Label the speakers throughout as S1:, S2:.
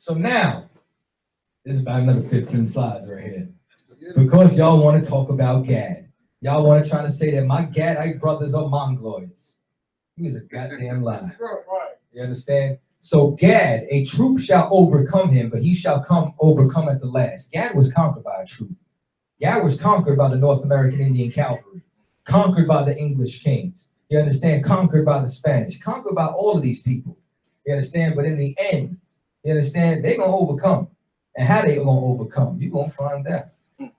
S1: So now, this is about another 15 slides right here. Because y'all want to talk about Gad. Y'all want to try to say that my Gadite brothers are Mongoloids. He was a goddamn lie. You understand? So Gad, a troop shall overcome him, but he shall overcome at the last. Gad was conquered by a troop. Gad was conquered by the North American Indian cavalry, conquered by the English kings. You understand? Conquered by the Spanish, conquered by all of these people. You understand? But in the end, you understand, they're going to overcome. And how they going to overcome? You're going to find out.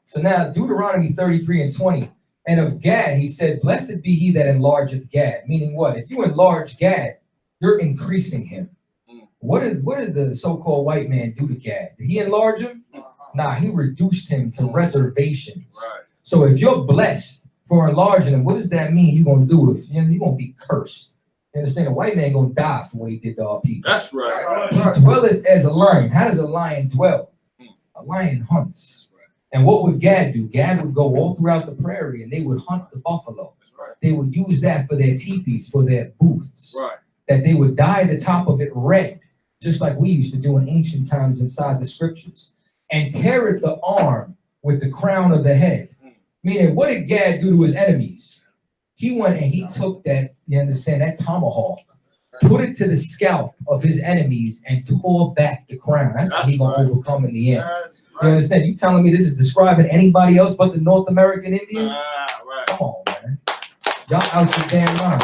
S1: So now, Deuteronomy 33:20, and of Gad, he said, blessed be he that enlargeth Gad. Meaning what? If you enlarge Gad, you're increasing him. What did the so-called white man do to Gad? Did he enlarge him? Nah, he reduced him to reservations. Right. So if you're blessed for enlarging him, what does that mean you're going to do? If you're going to be cursed. You understand? A white man going to die for what he did to our people.
S2: That's right.
S1: He dwelleth as a lion. How does a lion dwell? A lion hunts. And what would Gad do? Gad would go all throughout the prairie and they would hunt the buffalo. Right. They would use that for their teepees, for their booths. Right. That they would dye the top of it red, just like we used to do in ancient times inside the scriptures. And tear it the arm with the crown of the head. Meaning, what did Gad do to his enemies? He went and he took that, you understand, that tomahawk, put it to the scalp of his enemies and tore back the crown. That's how he's going to overcome in the end. You understand? You telling me this is describing anybody else but the North American Indian?
S2: Right.
S1: Come on, man. Y'all out your damn mind.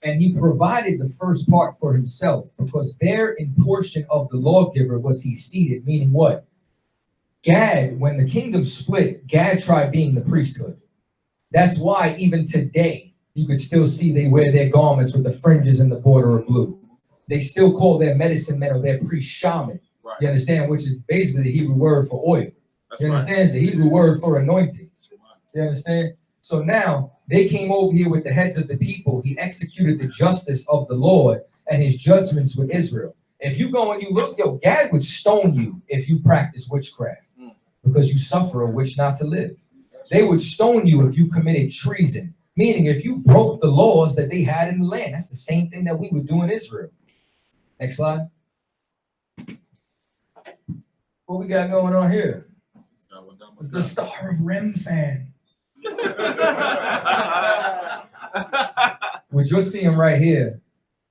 S1: And he provided the first part for himself because there in portion of the lawgiver was he seated, meaning what? Gad, when the kingdom split, Gad tried being the priesthood. That's why even today, you can still see they wear their garments with the fringes and the border of blue. They still call their medicine men or their priest shaman. Right. You understand? Which is basically the Hebrew word for oil. That's you understand? Right. The Hebrew word for anointing. You understand? So now they came over here with the heads of the people. He executed the justice of the Lord and his judgments with Israel. If you go and you look, Gad would stone you if you practice witchcraft because you suffer a witch not to live. They would stone you if you committed treason, meaning if you broke the laws that they had in the land. That's the same thing that we would do in Israel. Next slide. What we got going on here? It's the Star of Rem fan. What you're seeing right here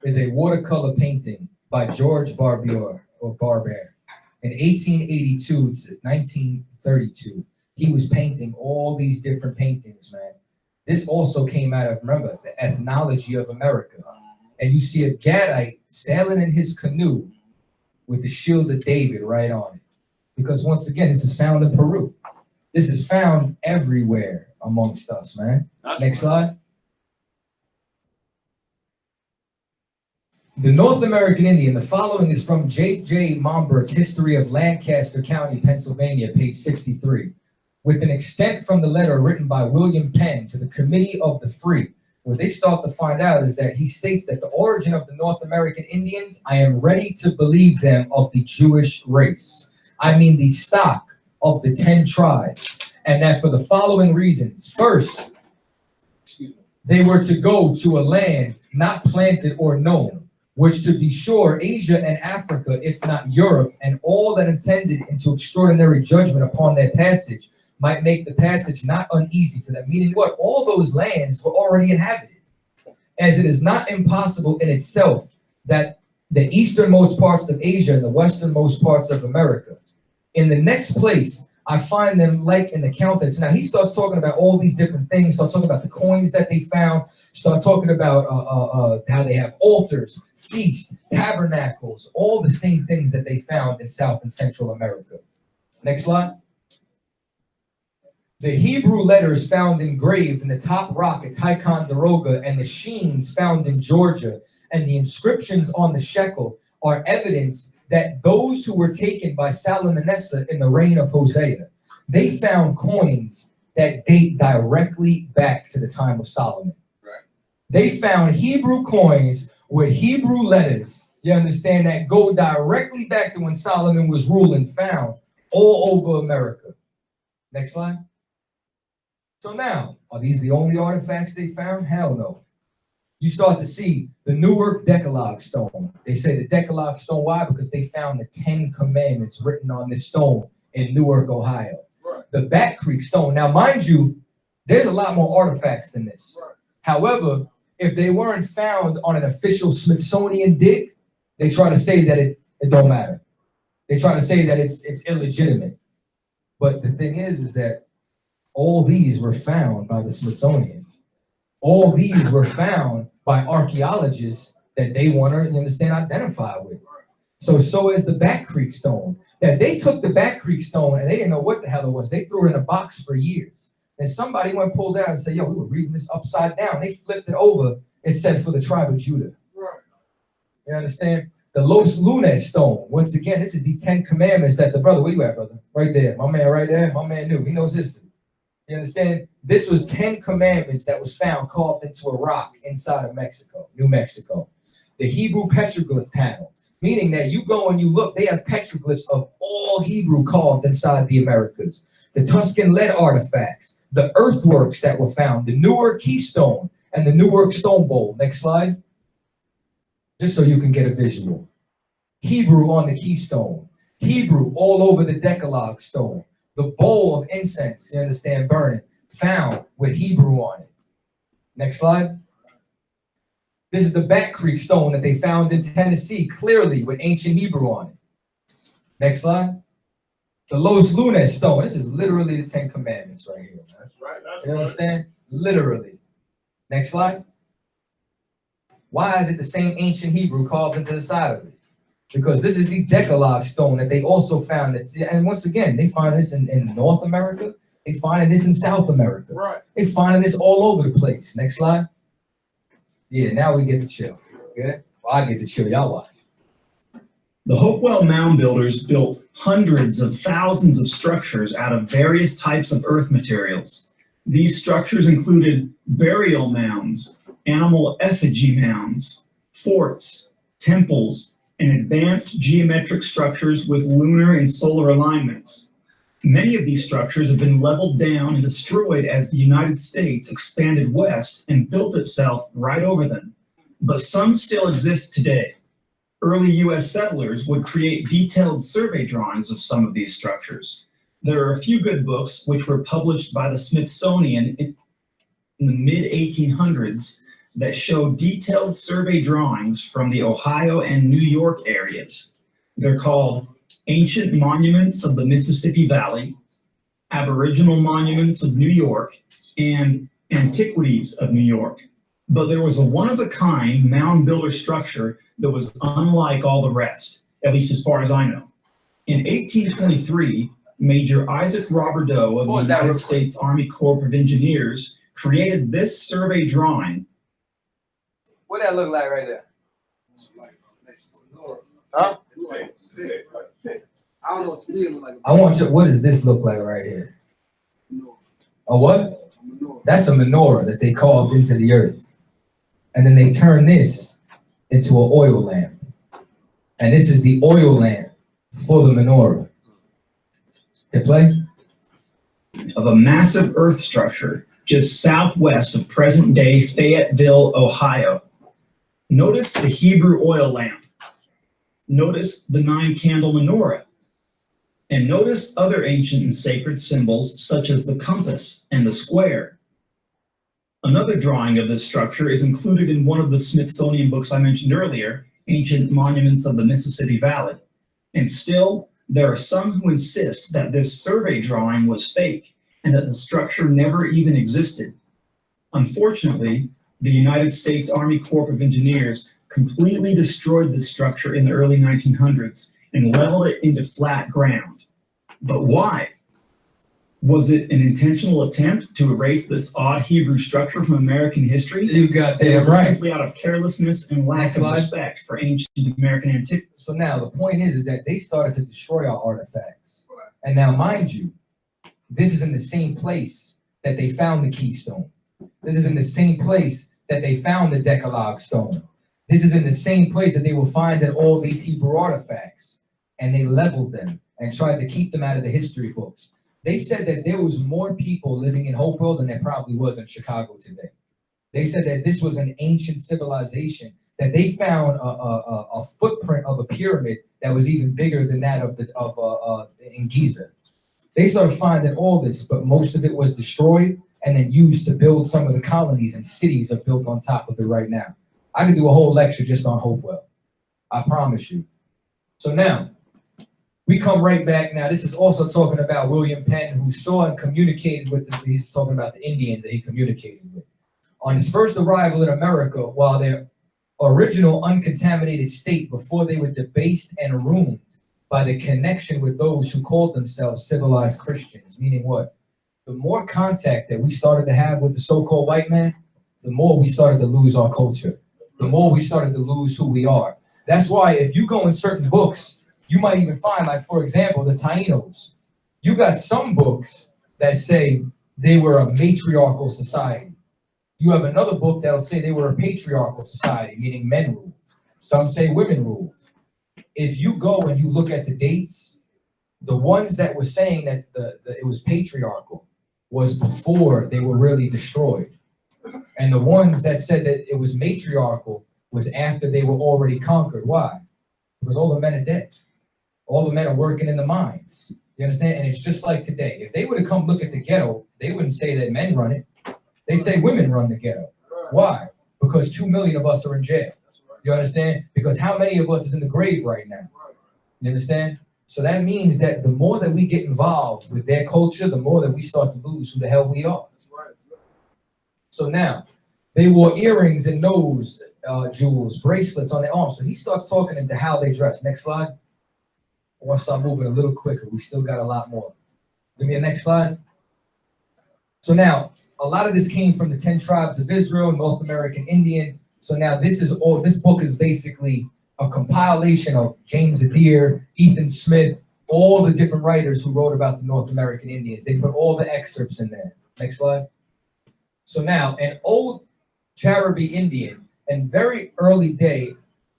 S1: is a watercolor painting by George Barbier or Barber in 1882 to 1932. He was painting all these different paintings, man. This also came out of, remember, the ethnology of America. And you see a Gadite sailing in his canoe with the shield of David right on it. Because once again, this is found in Peru. This is found everywhere amongst us, man. Next slide. The North American Indian, the following is from J.J. Mombert's History of Lancaster County, Pennsylvania, page 63, with an extent from the letter written by William Penn to the Committee of the Free. What they start to find out is that he states that the origin of the North American Indians, I am ready to believe them of the Jewish race. I mean the stock of the 10 tribes. And that for the following reasons. First, they were to go to a land not planted or known, which to be sure Asia and Africa, if not Europe, and all that intended into extraordinary judgment upon their passage, might make the passage not uneasy for them. Meaning what? All those lands were already inhabited. As it is not impossible in itself that the easternmost parts of Asia and the westernmost parts of America. In the next place, I find them like in the countenance. Now he starts talking about all these different things, starts talking about the coins that they found, start talking about how they have altars, feasts, tabernacles, all the same things that they found in South and Central America. Next slide. The Hebrew letters found engraved in the top rock at Ticonderoga and the sheens found in Georgia and the inscriptions on the shekel are evidence that those who were taken by Salmanasseh in the reign of Hosea, they found coins that date directly back to the time of Solomon. Right. They found Hebrew coins with Hebrew letters, you understand, that go directly back to when Solomon was ruling, found all over America. Next slide. So now, are these the only artifacts they found? Hell no. you start to see the Newark Decalogue stone. They say the Decalogue stone, why? Because they found the 10 commandments written on this stone in Newark, Ohio. Right. The Bat Creek stone. Now, mind you, there's a lot more artifacts than this. Right. However, if they weren't found on an official Smithsonian dig, they try to say that it don't matter. They try to say that it's illegitimate. But the thing is that all these were found by the Smithsonian. All these were found by archaeologists that they want to, you understand, identify with. So is the Bat Creek stone. That they took the Bat Creek stone and they didn't know what the hell it was. They threw it in a box for years. And somebody went pulled out and said, yo, we were reading this upside down. They flipped it over. It said for the tribe of Judah. Right. You understand? The Los Lunes stone. Once again, this is the 10 commandments that the brother, where you at, brother? Right there. My man right there. My man knew. He knows history. You understand? This was 10 commandments that was found carved into a rock inside of Mexico, New Mexico. The Hebrew petroglyph panel, meaning that you go and you look, they have petroglyphs of all Hebrew carved inside the Americas. The Tuscan lead artifacts, the earthworks that were found, the Newark keystone, and the Newark stone bowl. Next slide. Just so you can get a visual. Hebrew on the keystone. Hebrew all over the Decalogue stone. The bowl of incense, you understand, burning, found with Hebrew on it. Next slide. This is the Bat Creek stone that they found in Tennessee, clearly with ancient Hebrew on it. Next slide. The Los Lunes stone. This is literally the 10 commandments right here. Man. That's right. You understand? Literally. Next slide. Why is it the same ancient Hebrew carved into the side of it? Because this is the Decalogue stone that they also found. And once again, they find this in North America. They find this in South America. Right. They find this all over the place. Next slide. Yeah, now we get to chill. Okay? Well, I get to chill. Y'all watch.
S2: The Hopewell mound builders built hundreds of thousands of structures out of various types of earth materials. These structures included burial mounds, animal effigy mounds, forts, temples, and advanced geometric structures with lunar and solar alignments. Many of these structures have been leveled down and destroyed as the United States expanded west and built itself right over them. But some still exist today. Early U.S. settlers would create detailed survey drawings of some of these structures. There are a few good books which were published by the Smithsonian in the mid-1800s that show detailed survey drawings from the Ohio and New York areas. They're called Ancient Monuments of the Mississippi Valley, Aboriginal Monuments of New York, and Antiquities of New York. But there was a one-of-a-kind mound builder structure that was unlike all the rest, at least as far as I know. In 1823, Major Isaac Roberdeau of the United States Army Corps of Engineers created this survey drawing.
S1: What that look like right there? Huh? I don't know what it looks like. I want you. What does this look like right here? A what? That's a menorah that they carved into the earth, and then they turn this into an oil lamp, and this is the oil lamp for the menorah. Hit play.
S2: Of a massive earth structure just southwest of present-day Fayetteville, Ohio. Notice the Hebrew oil lamp. Notice the 9-candle menorah. And notice other ancient and sacred symbols such as the compass and the square. Another drawing of this structure is included in one of the Smithsonian books I mentioned earlier, Ancient Monuments of the Mississippi Valley. And still, there are some who insist that this survey drawing was fake and that the structure never even existed. Unfortunately, the United States Army Corps of Engineers completely destroyed this structure in the early 1900s and leveled it into flat ground. But why? Was it an intentional attempt to erase this odd Hebrew structure from American history?
S1: You got that right.
S2: Simply out of carelessness and lack of respect for ancient American antiquity.
S1: So now the point is that they started to destroy our artifacts. And now, mind you, this is in the same place that they found the keystone. This is in the same place that they found the Decalogue stone. This is in the same place that they will find that all these Hebrew artifacts, and they leveled them and tried to keep them out of the history books. They said that there was more people living in Hopewell than there probably was in Chicago today. They said that this was an ancient civilization, that they found a footprint of a pyramid that was even bigger than that in Giza. They started finding all this, but most of it was destroyed and then used to build some of the colonies, and cities are built on top of it right now. I could do a whole lecture just on Hopewell. I promise you. So now, we come right back. Now, this is also talking about William Penn, who saw and communicated with, he's talking about the Indians that he communicated with. On his first arrival in America, while their original uncontaminated state, before they were debased and ruined by the connection with those who called themselves civilized Christians, meaning what? The more contact that we started to have with the so-called white man, the more we started to lose our culture, the more we started to lose who we are. That's why if you go in certain books, you might even find, like, for example, the Tainos. You got some books that say they were a matriarchal society. You have another book that'll say they were a patriarchal society, meaning men ruled. Some say women ruled. If you go and you look at the dates, the ones that were saying that it was patriarchal was before they were really destroyed. And the ones that said that it was matriarchal was after they were already conquered. Why? Because all the men are dead. All the men are working in the mines. You understand? And it's just like today. If they would have come look at the ghetto, they wouldn't say that men run it. They say women run the ghetto. Why? Because 2 million of us are in jail. You understand? Because how many of us is in the grave right now? You understand? So that means that the more that we get involved with their culture, the more that we start to lose who the hell we are. So now, they wore earrings and nose jewels, bracelets on their arms. So he starts talking into how they dress. Next slide. I want to start moving a little quicker. We still got a lot more. Give me a next slide. So now, a lot of this came from the 10 tribes of Israel, North American Indian. So now this book is basically a compilation of James Adair, Ethan Smith, all the different writers who wrote about the North American Indians. They put all the excerpts in there. Next slide. So now, an old Charibi Indian in very early day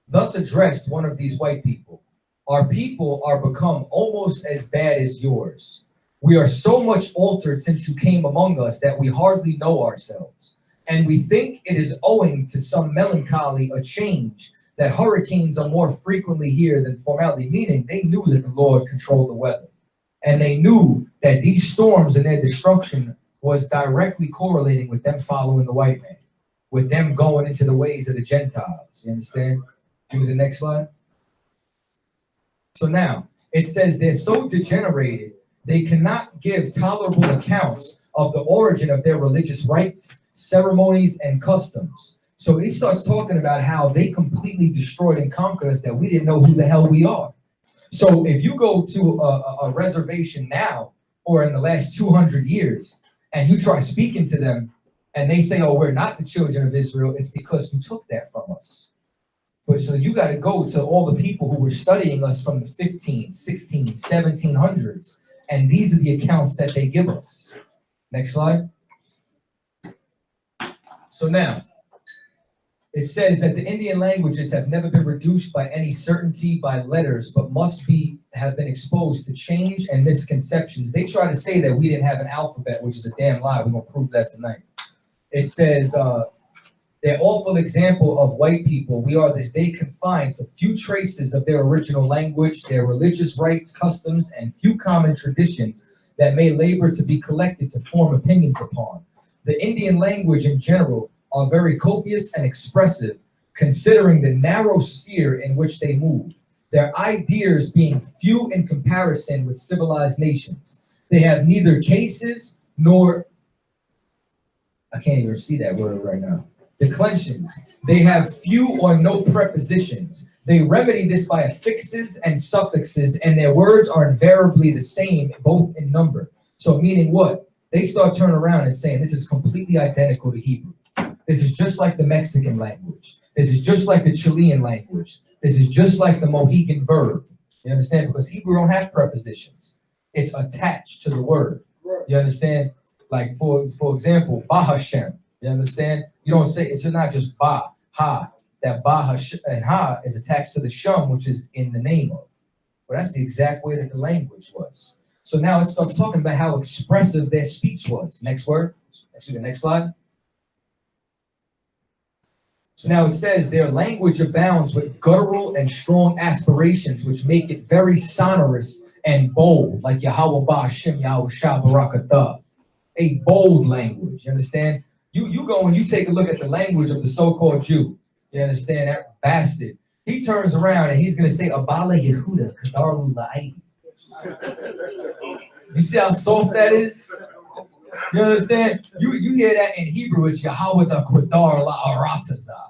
S1: thus addressed one of these white people. Our people are become almost as bad as yours. We are so much altered since you came among us that we hardly know ourselves. And we think it is owing to some melancholy, a change, that hurricanes are more frequently here than formerly, meaning they knew that the Lord controlled the weather. And they knew that these storms and their destruction was directly correlating with them following the white man, with them going into the ways of the Gentiles. You understand? Give me the next slide. So now, it says they're so degenerated, they cannot give tolerable accounts of the origin of their religious rites, ceremonies, and customs. So he starts talking about how they completely destroyed and conquered us, that we didn't know who the hell we are. So if you go to a reservation now, or in the last 200 years, and you try speaking to them, and they say, oh, we're not the children of Israel, it's because you took that from us. But so you got to go to all the people who were studying us from the 15, 16, 1700s, and these are the accounts that they give us. Next slide. So now, it says that the Indian languages have never been reduced by any certainty by letters, but must have been exposed to change and misconceptions. They try to say that we didn't have an alphabet, which is a damn lie. We're going to prove that tonight. It says, their awful example of white people, we are this day confined to few traces of their original language, their religious rites, customs, and few common traditions that may labor to be collected to form opinions upon. The Indian language in general are very copious and expressive, considering the narrow sphere in which they move, their ideas being few in comparison with civilized nations. They have neither cases nor, I can't even see that word right now, declensions. They have few or no prepositions. They remedy this by affixes and suffixes, and their words are invariably the same, both in number. So meaning what? They start turning around and saying this is completely identical to Hebrew. This is just like the Mexican language. This is just like the Chilean language. This is just like the Mohican verb. You understand? Because Hebrew don't have prepositions. It's attached to the word. You understand? Like for example, Bahashem. You understand? You don't say, it's not just ba, ha. That ba and ha is attached to the shum, which is in the name of. But that's the exact way that the language was. So now it starts talking about how expressive their speech was. Next word. Actually, the next slide. So now it says their language abounds with guttural and strong aspirations, which make it very sonorous and bold, like Yahweh Ba'Shem Yahweh Shah Barakatah. A bold language, you understand? You go and you take a look at the language of the so-called Jew. You understand that bastard? He turns around and he's gonna say Abala Yehuda Kadarlu La'ai. You see how soft that is? You understand? You hear that in Hebrew, it's Yahweh the Kwadar La'arataza.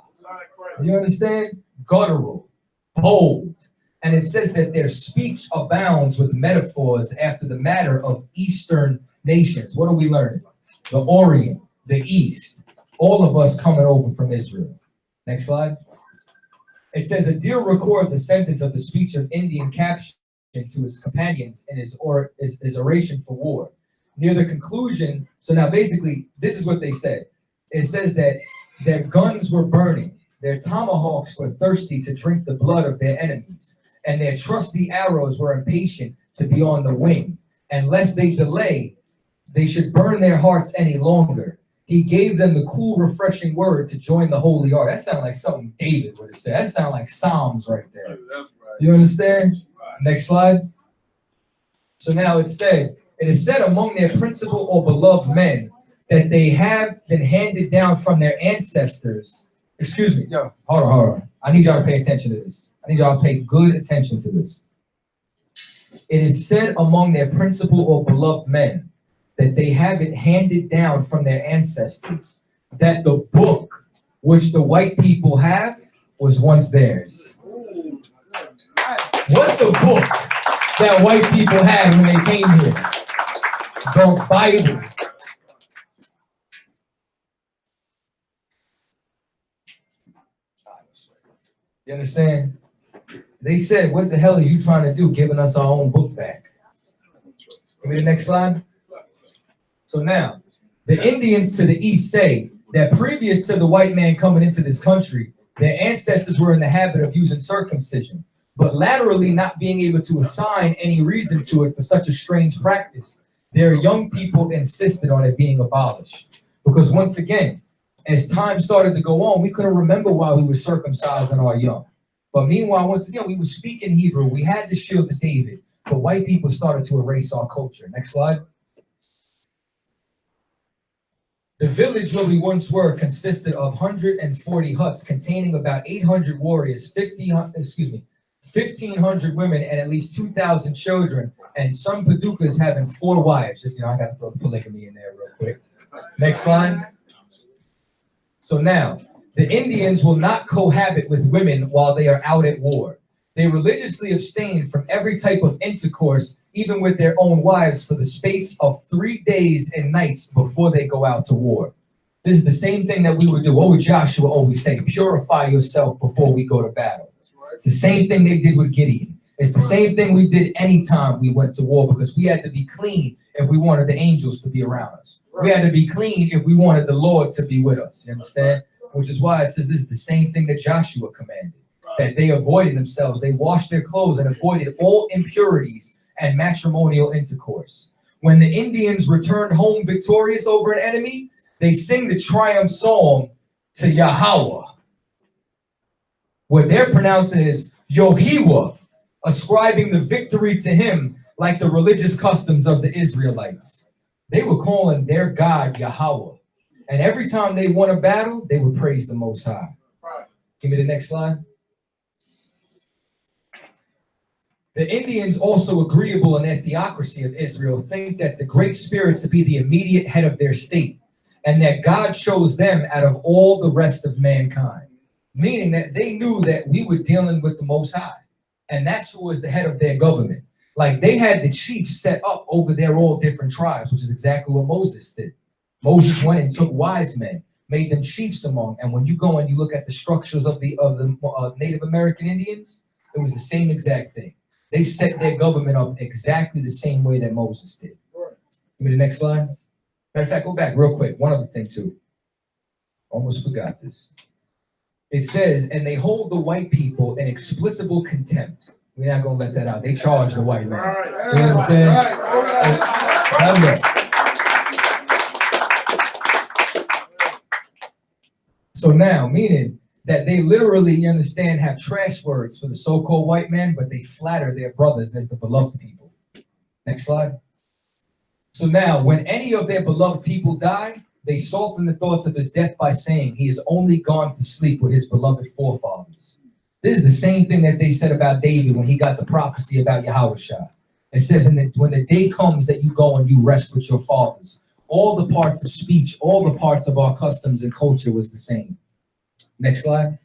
S1: You understand? Guttural, bold. And it says that their speech abounds with metaphors after the matter of Eastern nations. What are we learning? The Orient, the East, all of us coming over from Israel. Next slide. It says a deer records a sentence of the speech of Indian caption to his companions in his oration for war. Near the conclusion, so now basically, this is what they said. It says that their guns were burning, their tomahawks were thirsty to drink the blood of their enemies, and their trusty arrows were impatient to be on the wing. And lest they delay, they should burn their hearts any longer. He gave them the cool, refreshing word to join the holy ark. That sounds like something David would have said. That sounds like Psalms right there.
S3: That's right.
S1: You understand?
S3: Right.
S1: Next slide. So now it is said among their principal or beloved men that they have been handed down from their ancestors. Excuse me. Yo, hold on. I need y'all to pay attention to this. I need y'all to pay good attention to this. It is said among their principal or beloved men that they have it handed down from their ancestors, that the book which the white people have was once theirs. What's the book that white people had when they came here? The Bible. You understand? They said, what the hell are you trying to do, giving us our own book back? Give me the next slide. So now, the Indians to the east say that previous to the white man coming into this country, their ancestors were in the habit of using circumcision, but laterally not being able to assign any reason to it for such a strange practice. Their young people insisted on it being abolished. Because once again, as time started to go on, we couldn't remember why we were circumcising our young. But meanwhile, once again, we were speaking Hebrew. We had the shield of David, but white people started to erase our culture. Next slide. The village where we once were consisted of 140 huts containing about 800 warriors, 1,500 women, and at least 2,000 children, and some Paducas having 4 wives. Just, I got to throw polygamy in there real quick. Next slide. So now, the Indians will not cohabit with women while they are out at war. They religiously abstain from every type of intercourse, even with their own wives, for the space of 3 days and nights before they go out to war. This is the same thing that we would do. What would Joshua always say? Purify yourself before we go to battle. It's the same thing they did with Gideon. It's the same thing we did anytime we went to war, because we had to be clean if we wanted the angels to be around us. We had to be clean if we wanted the Lord to be with us. You understand? Which is why it says this is the same thing that Joshua commanded. That they avoided themselves. They washed their clothes and avoided all impurities and matrimonial intercourse. When the Indians returned home victorious over an enemy, they sing the triumph song to Yahweh. What they're pronouncing is Yohiwa, ascribing the victory to him like the religious customs of the Israelites. They were calling their God Yahweh. And every time they won a battle, they would praise the Most High. Give me the next slide. The Indians, also agreeable in their theocracy of Israel, think that the Great Spirit to be the immediate head of their state, and that God chose them out of all the rest of mankind. Meaning that they knew that we were dealing with the Most High, and that's who was the head of their government. Like they had the chiefs set up over their all different tribes, which is exactly what Moses did. Moses went and took wise men, made them chiefs among, and when you go and you look at the structures of the Native American Indians, it was the same exact thing. They set their government up exactly the same way that Moses did. Give me the next slide. Matter of fact, go back real quick. One other thing too. Almost forgot this. It says, and they hold the white people in explicable contempt. We're not going to let that out. They charge the white man. You understand? So now, meaning that they literally, you understand, have trash words for the so-called white man, but they flatter their brothers as the beloved people. Next slide. So now, when any of their beloved people die, they soften the thoughts of his death by saying he has only gone to sleep with his beloved forefathers. This is the same thing that they said about David when he got the prophecy about Yahushua. It says, when the day comes that you go and you rest with your fathers, all the parts of speech, all the parts of our customs and culture was the same. Next slide.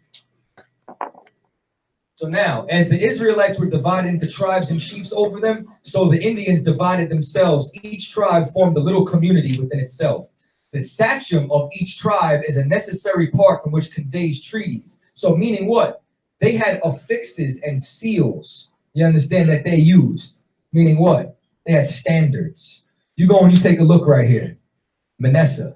S1: So now, as the Israelites were divided into tribes and chiefs over them, so the Indians divided themselves. Each tribe formed a little community within itself. The sachem of each tribe is a necessary part from which conveys treaties. So meaning what? They had affixes and seals, you understand, that they used. Meaning what? They had standards. You go and you take a look right here. Manasseh,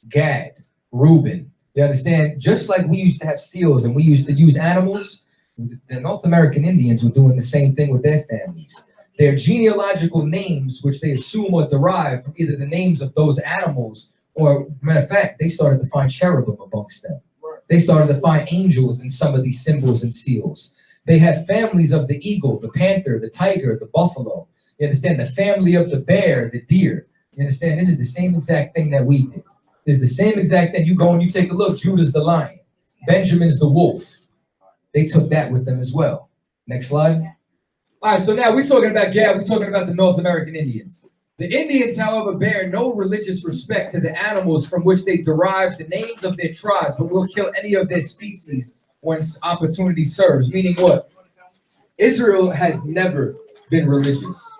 S1: Gad, Reuben, you understand? Just like we used to have seals and we used to use animals, the North American Indians were doing the same thing with their families. Their genealogical names, which they assume are derived from either the names of those animals or, matter of fact, they started to find cherubim amongst them. They started to find angels in some of these symbols and seals. They had families of the eagle, the panther, the tiger, the buffalo. You understand? The family of the bear, the deer. You understand? This is the same exact thing that we did. It's the same exact thing. You go and you take a look. Judah's the lion. Benjamin's the wolf. They took that with them as well. Next slide. All right, so now we're talking about Gad. We're talking about the North American Indians. The Indians, however, bear no religious respect to the animals from which they derive the names of their tribes, but will kill any of their species when opportunity serves. Meaning what? Israel has never been religious.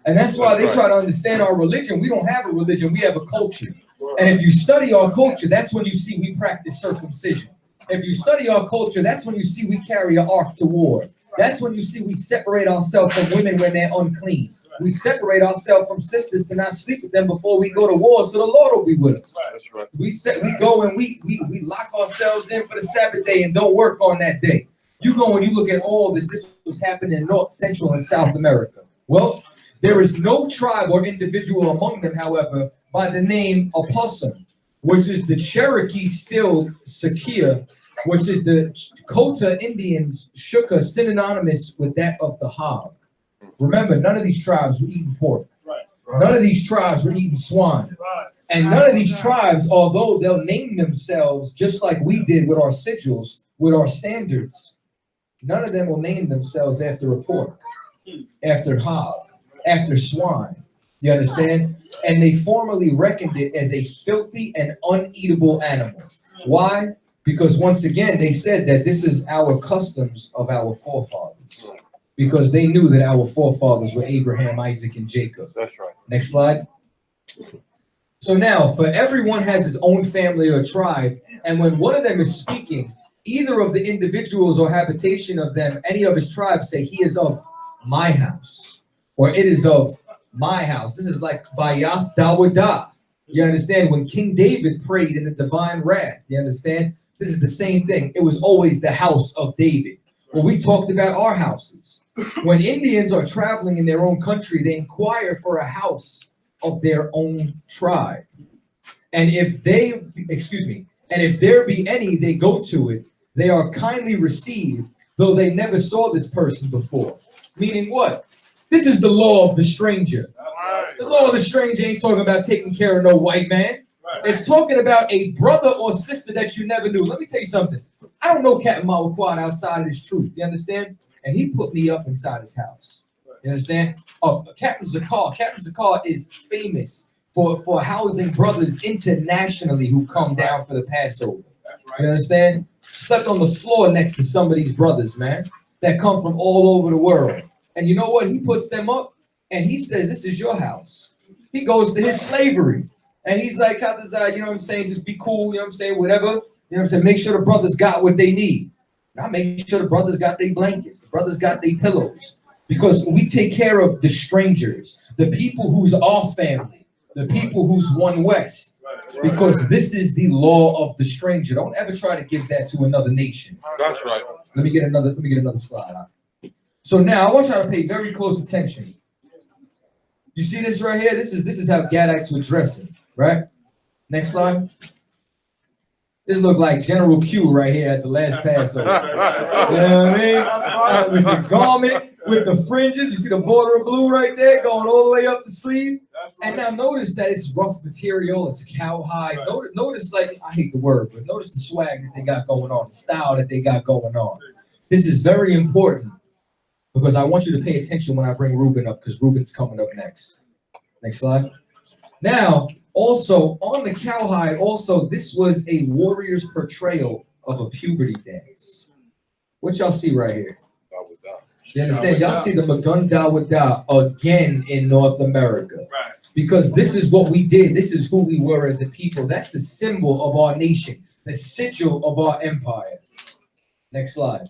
S1: And that's why they try to understand our religion. We don't have a religion, we have a culture. And if you study our culture, that's when you see we practice circumcision. If you study our culture, that's when you see we carry an ark to war. That's when you see we separate ourselves from women when they're unclean. We separate ourselves from sisters to not sleep with them before we go to war, so the Lord will be with us. That's right. We go and we lock ourselves in for the Sabbath day and don't work on that day. You go and you look at all this. This was happening in North, Central, and South America. Well, there is no tribe or individual among them, however, by the name Opossum, which is the Cherokee still Sakia, which is the Kota Indians Shuka, synonymous with that of the hog. Remember, none of these tribes were eating pork. None of these tribes were eating swine. And none of these tribes, although they'll name themselves just like we did with our sigils, with our standards, none of them will name themselves after a pork, after hog, after swine. You understand? And they formerly reckoned it as a filthy and uneatable animal. Why? Because once again, they said that this is our customs of our forefathers. Because they knew that our forefathers were Abraham, Isaac, and Jacob. That's right. Next slide. So now, for everyone has his own family or tribe, and when one of them is speaking, either of the individuals or habitation of them, any of his tribes say, he is of my house, or it is of my house. This is like Bayath Dawadah. You understand? When King David prayed in the divine wrath, you understand? This is the same thing. It was always the house of David. Well, we talked about our houses. When Indians are traveling in their own country, they inquire for a house of their own tribe. And if there be any, they go to it. They are kindly received, though they never saw this person before. Meaning what? This is the law of the stranger. The law of the stranger ain't talking about taking care of no white man. It's talking about a brother or sister that you never knew. Let me tell you something. I don't know Captain Chaataza outside of his truth. You understand? And he put me up inside his house. You understand? Oh, Captain Zakar. Captain Zakar is famous for housing brothers internationally who come down for the Passover. You understand? Slept on the floor next to some of these brothers, man, that come from all over the world. And you know what? He puts them up and he says, this is your house. He goes to his slavery. And he's like, Chaataza, you know what I'm saying? Just be cool, you know what I'm saying? Whatever. You know what I'm saying? Make sure the brothers got what they need. Now make sure the brothers got their blankets. The brothers got their pillows. Because we take care of the strangers, the people who's our family, the people who's one West. Because this is the law of the stranger. Don't ever try to give that to another nation.
S3: That's right.
S1: Let me get another slide. So now I want y'all to pay very close attention. You see this right here? This is how Gadites would dress it, right? Next slide. This look like General Q right here at the last Passover. You know what I mean? With the garment, with the fringes, you see the border of blue right there going all the way up the sleeve. And now notice that it's rough material, it's cowhide. Notice, like, I hate the word, but notice the swag that they got going on, the style that they got going on. This is very important because I want you to pay attention when I bring Ruben up, because Ruben's coming up next. Next slide. Now, also on the cowhide, this was a warrior's portrayal of a puberty dance. What y'all see right here? You understand? Y'all see the Magun Dawada again in North America.
S3: Right.
S1: Because this is what we did. This is who we were as a people. That's the symbol of our nation, the sigil of our empire. Next slide.